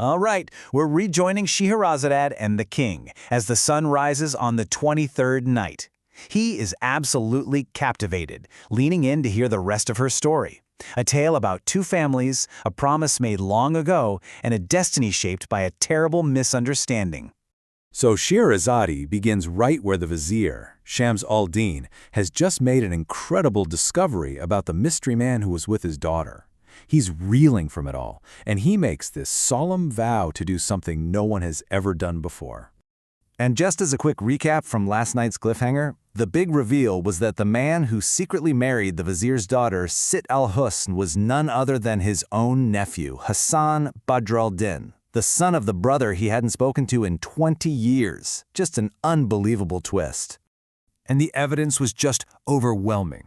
All right, we're rejoining Scheherazade and the king as the sun rises on the 23rd night. He is absolutely captivated, leaning in to hear the rest of her story. A tale about two families, a promise made long ago, and a destiny shaped by a terrible misunderstanding. So Scheherazade begins right where the vizier, Shams al-Din, has just made an incredible discovery about the mystery man who was with his daughter. He's reeling from it all, and he makes this solemn vow to do something no one has ever done before. And just as a quick recap from last night's cliffhanger, the big reveal was that the man who secretly married the vizier's daughter, Sit al-Husn, was none other than his own nephew, Hassan Badr al-Din, the son of the brother he hadn't spoken to in 20 years. Just an unbelievable twist. And the evidence was just overwhelming.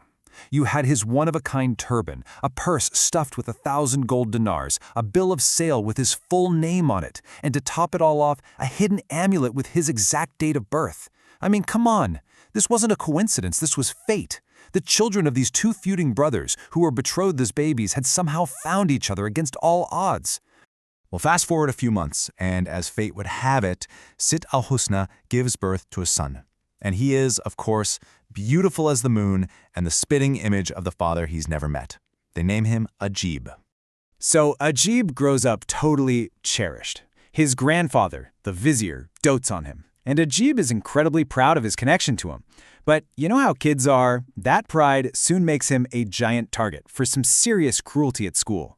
You had his one-of-a-kind turban, a purse stuffed with 1,000 gold dinars, a bill of sale with his full name on it, and to top it all off, a hidden amulet with his exact date of birth. I mean, come on. This wasn't a coincidence, this was fate. The children of these two feuding brothers, who were betrothed as babies, had somehow found each other against all odds. Well, fast forward a few months, and as fate would have it, Sit al-Husna gives birth to a son. And he is, of course, beautiful as the moon and the spitting image of the father he's never met. They name him Ajib. So Ajib grows up totally cherished. His grandfather, the vizier, dotes on him, and Ajib is incredibly proud of his connection to him. But you know how kids are, that pride soon makes him a giant target for some serious cruelty at school.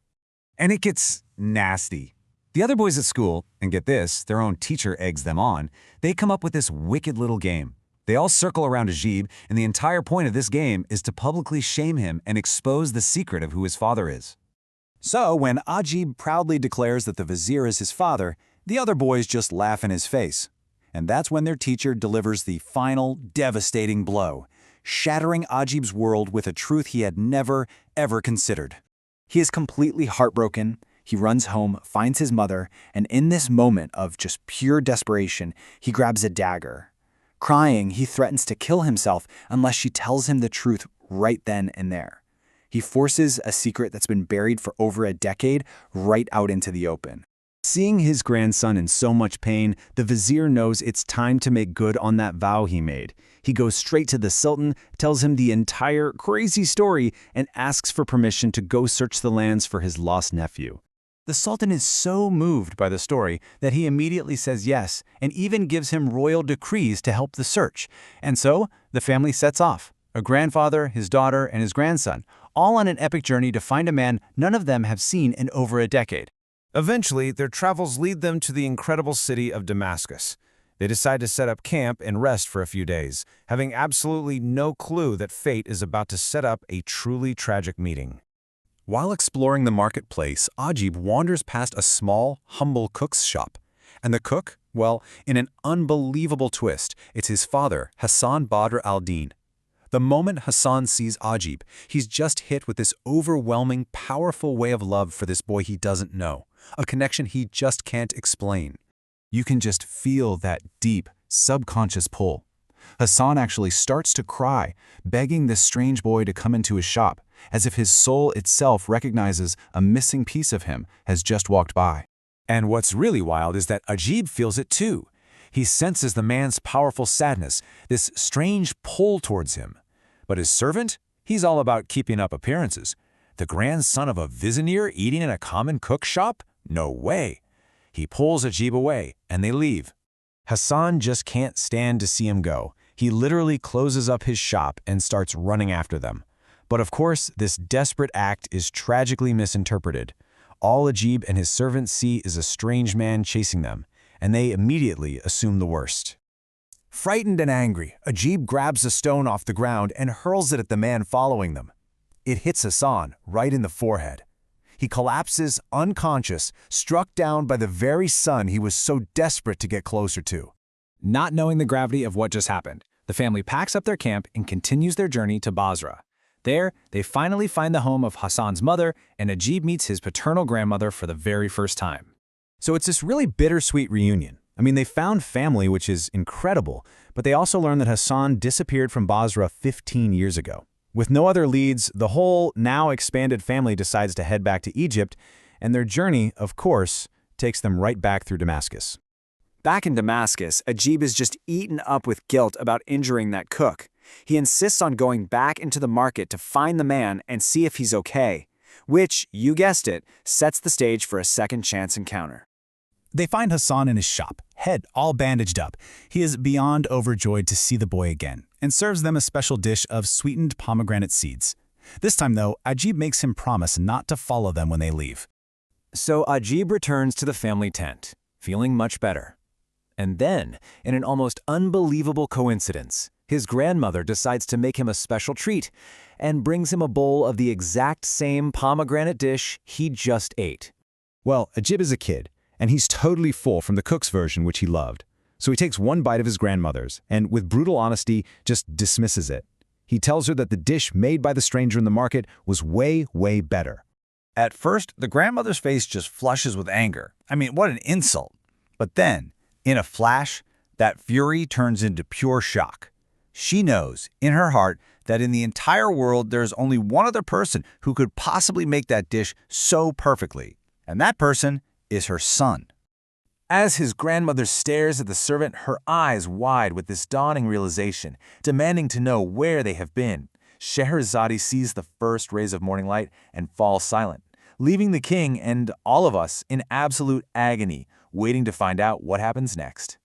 And it gets nasty. The other boys at school, and get this, their own teacher eggs them on, they come up with this wicked little game. They all circle around Ajib, and the entire point of this game is to publicly shame him and expose the secret of who his father is. So when Ajib proudly declares that the vizier is his father, the other boys just laugh in his face. And that's when their teacher delivers the final, devastating blow, shattering Ajib's world with a truth he had never, ever considered. He is completely heartbroken. He runs home, finds his mother, and in this moment of just pure desperation, he grabs a dagger. Crying, he threatens to kill himself unless she tells him the truth right then and there. He forces a secret that's been buried for over a decade right out into the open. Seeing his grandson in so much pain, the vizier knows it's time to make good on that vow he made. He goes straight to the sultan, tells him the entire crazy story, and asks for permission to go search the lands for his lost nephew. The Sultan is so moved by the story that he immediately says yes and even gives him royal decrees to help the search. And so, the family sets off, a grandfather, his daughter, and his grandson, all on an epic journey to find a man none of them have seen in over a decade. Eventually, their travels lead them to the incredible city of Damascus. They decide to set up camp and rest for a few days, having absolutely no clue that fate is about to set up a truly tragic meeting. While exploring the marketplace, Ajib wanders past a small, humble cook's shop. And the cook? Well, in an unbelievable twist, it's his father, Hassan Badr al-Din. The moment Hassan sees Ajib, he's just hit with this overwhelming, powerful way of love for this boy he doesn't know, a connection he just can't explain. You can just feel that deep, subconscious pull. Hassan actually starts to cry, begging this strange boy to come into his shop, as if his soul itself recognizes a missing piece of him has just walked by. And what's really wild is that Ajib feels it too. He senses the man's powerful sadness, this strange pull towards him. But his servant? He's all about keeping up appearances. The grandson of a vizier eating in a common cook shop? No way. He pulls Ajib away, and they leave. Hassan just can't stand to see him go. He literally closes up his shop and starts running after them. But of course, this desperate act is tragically misinterpreted. All Ajib and his servants see is a strange man chasing them, and they immediately assume the worst. Frightened and angry, Ajib grabs a stone off the ground and hurls it at the man following them. It hits Hassan right in the forehead. He collapses unconscious, struck down by the very son he was so desperate to get closer to. Not knowing the gravity of what just happened, the family packs up their camp and continues their journey to Basra. There, they finally find the home of Hassan's mother, and Ajib meets his paternal grandmother for the very first time. So it's this really bittersweet reunion. I mean, they found family, which is incredible, but they also learned that Hassan disappeared from Basra 15 years ago. With no other leads, the whole now expanded family decides to head back to Egypt, and their journey, of course, takes them right back through Damascus. Back in Damascus, Ajib is just eaten up with guilt about injuring that cook. He insists on going back into the market to find the man and see if he's okay, which, you guessed it, sets the stage for a second chance encounter. They find Hassan in his shop, head all bandaged up. He is beyond overjoyed to see the boy again, and serves them a special dish of sweetened pomegranate seeds. This time, though, Ajib makes him promise not to follow them when they leave. So Ajib returns to the family tent, feeling much better. And then, in an almost unbelievable coincidence, his grandmother decides to make him a special treat and brings him a bowl of the exact same pomegranate dish he just ate. Well, Ajib is a kid, and he's totally full from the cook's version, which he loved. So he takes one bite of his grandmother's and, with brutal honesty, just dismisses it. He tells her that the dish made by the stranger in the market was way, way better. At first, the grandmother's face just flushes with anger. I mean, what an insult. But then, in a flash, that fury turns into pure shock. She knows, in her heart, that in the entire world there's only one other person who could possibly make that dish so perfectly. And that person is her son. As his grandmother stares at the servant, her eyes wide with this dawning realization, demanding to know where they have been, Scheherazade sees the first rays of morning light and falls silent, leaving the king and all of us in absolute agony, waiting to find out what happens next.